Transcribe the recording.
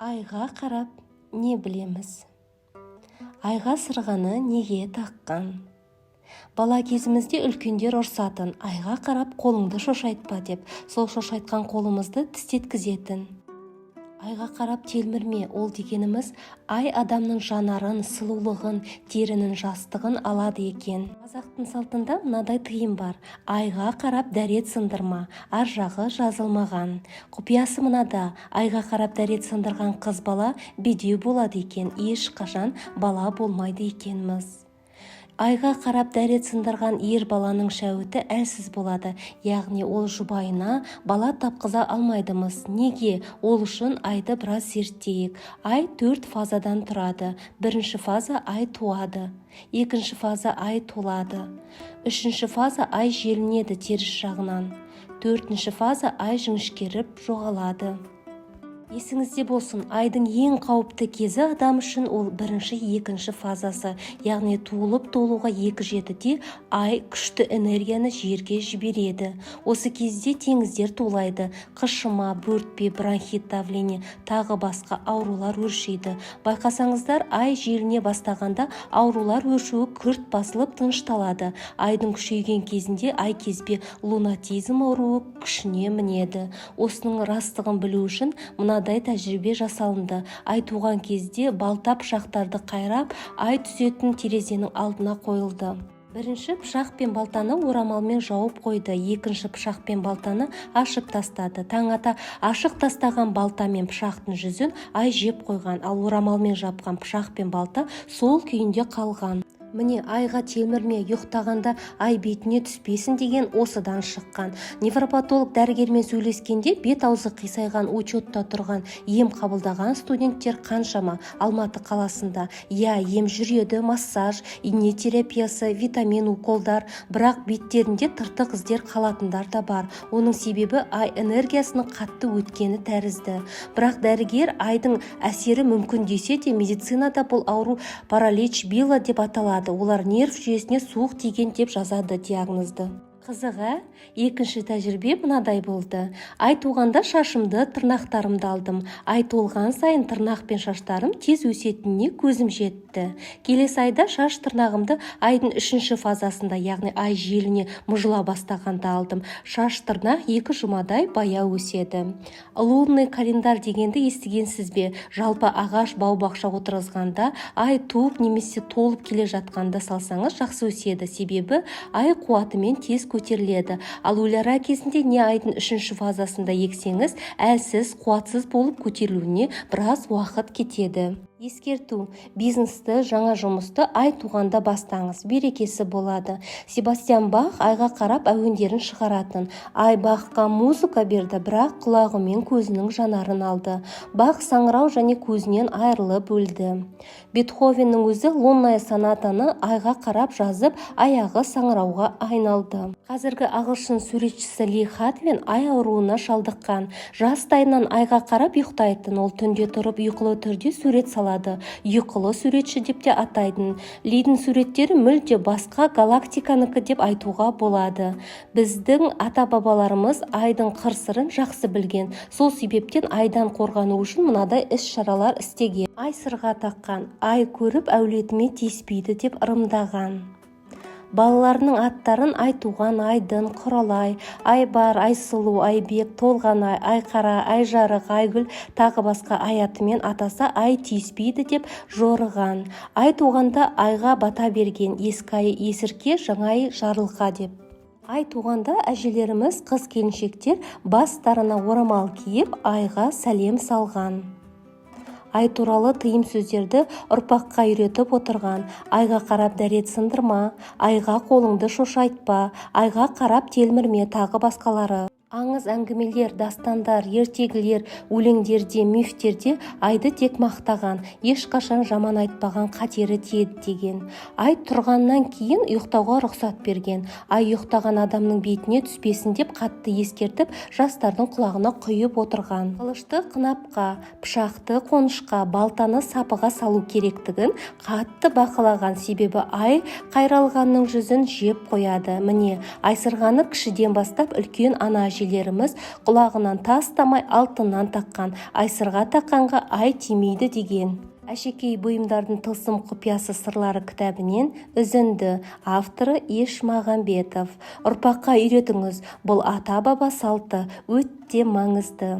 Айға қарап не білеміз? Айға сырғаны неге таққан? Бала кезімізде үлкендер ұрсатын, айға қарап қолыңды шошайтпа деп, сол шошайтқан қолымызды тістеткізетін. Айға қарап телмірме, ол дегеніміз ай адамның жанарын, сұлулығын, терінің жастығын алады екен. Қазақтың салтында мынадай тыйым бар: айға қарап дәрет сындырма, ар жағы жазылмаған. Құпиясы мынада: айға қарап дәрет сындырған қыз бала бедеу болады екен, ешқашан бала болмайды екенміз. Айға қарап дәрет сындырған ер баланың шәуіті әлсіз болады, яғни ол жұбайына бала тапқыза алмайдымыз. Неге? Ол үшін айды біраз зерттейік. Ай 4 фазадан тұрады. Бірінші фаза ай туады, екінші фаза ай толады, үшінші фаза ай желінеді теріс жағынан, төртінші фаза ай жіңішкеріп жоғалады. Есіңізде болсын, айдың ең қауіпті кезі адам үшін ол бірінші, екінші фазасы, яғни туылып толуға 2 жетіде ай күшті энергияны жерге жібереді. Осы кезде теңіздер тулайды, қышыма, бөртпе, бронхит, давление, тағы басқа аурулар өршиді. Байқасаңыздар, ай желіне бастағанда аурулар өршуі күрт басылып тынышталады. Айдың күшейген кезінде ай кезбе лунатизм ауруы күшіне мінеді. Осының растығын білу үшін мынадай тәжірибе жасалынды. Ай туған кезде балта пышақтарды қайрап, ай түсетін терезенің алдына қойылды. Бірінші пышақ пен балтаны орамалмен жауып қойды, екінші пышақ пен балтаны ашып тастады. Таң ата ашық тастаған балта мен пышақтың жүзін ай жеп қойған, ал орамалмен жапқан пышақ пен балта сол күйінде қалған. Міне, айға телмірме, ұйықтағанда ай бетіне түспесін деген осыдан шыққан. Невропатолог дәрігермен сөйлескенде бет аузы қисайған, учетта тұрған, ем қабылдаған студенттер қаншама Алматы қаласында. Ем жүреді, массаж, ине терапиясы, витамин уколдар, бірақ беттерінде тыртық іздер қалатындар да бар. Оның себебі ай энергиясының қатты өткені тәрізді. Бірақ дәрігер айдың әсері мүмкін десе де, медицинада бұл ауру паралич била деп аталады. Олар нерв жүйесіне суық тиген деп жазады диагнозды. Қызығы, екінші тәжірибе мынадай болды. Ай туғанда шашымды, тырнақтарымды алдым. Ай толған сайын тырнақ пен шаштарым тез өсетініне көзім жетті. Келесі айда шаш тырнағымды айдың 3-ші фазасында, яғни ай желіне мұжыла бастағанда алдым. Шаш тырнақ 2 жұмадай баяу өседі. Лунный календар дегенді естігенсіз бе? Жалпы ағаш бау-бақша отырғызғанда ай туып немесе толып келе жатқанда салсаңыз жақсы өседі. Себебі ай қуатымен тез көтеріледі. Ал өлара кезінде не айдың 3-ші фазасында ексеңіз, әлсіз, қуатсыз болып көтерілуіне біраз уақыт кетеді. Ескерту: бизнесті, жаңа жұмысты ай туғанда бастаңыз, берекесі болады. Себастьян Бах айға қарап әуендерін шығаратын. Ай Бахқа музыка берді, бірақ құлағы мен көзінің жанарын алды. Бах саңырау және көзінен айырылып өлді. Бетховеннің өзі лунная сонатаны айға қарап жазып, аяғы саңырауға айналды. Қазіргі ағылшын суретшісі Ли Хатвин ай ауруына шалдыққан. Жастайынан айға қарап ұйықтайтын, ол түнде тұрып ұйқылы түрде сурет салады. Ұйқылы суретші деп те атайтын. Лидің суреттері мүлде басқа галактиканыкі деп айтуға болады. Біздің ата-бабаларымыз айдың қыр-сырын жақсы білген. Сол себептен айдан қорғану үшін мынадай іс-шаралар істеген. Ай сырға таққан, ай көріп әулетіме тиіспейді деп ырымдаған. Балаларының аттарын ай туған, айдын, құралай, ай бар, ай сұлу, айбек, толған ай, ай қара, ай жарық, айгүл, тағы басқа ай атымен атаса ай тиіспейді деп жорыған. Ай туғанда айға бата берген, ескі ай есірке, жаңа ай жарылқа деп. Ай туғанда әжелеріміз, қыз келіншектер бастарына орамал киіп айға сәлем салған. Ай туралы тыйым сөздерді ұрпаққа үйретіп отырған. Айға қарап дәрет сындырма, айға қолыңды шошайтпа, айға қарап телмірме, тағы басқалары. Аңыз әңгімелер, дастандар, ертегілер, өлеңдерде, мифтерде айды тек мақтаған, ешқашан жаман айтпаған, қатері тиеді деген. Ай тұрғаннан кейін ұйықтауға рұқсат берген. Ай ұйықтаған адамның бетіне түспесін деп қатты ескертіп, жастардың құлағына құйып отырған. Қылышты қынапқа, пышақты қонышқа, балтаны сапыға салу керектігін қатты бақылаған. Себебі ай қайралғанның жүзін жеп қояды. Міне, айсырғаны кішіден бастап үлкен ана әжелеріміз құлағынан тастамай алтыннан таққан, айсырға таққанға ай тимейді деген. Әшекей бұйымдардың тылсым құпиясы сырлары кітабінен үзінді. Авторы Ешмағамбетов. Ұрпаққа үйретіңіз, бұл ата-баба салты өте маңызды.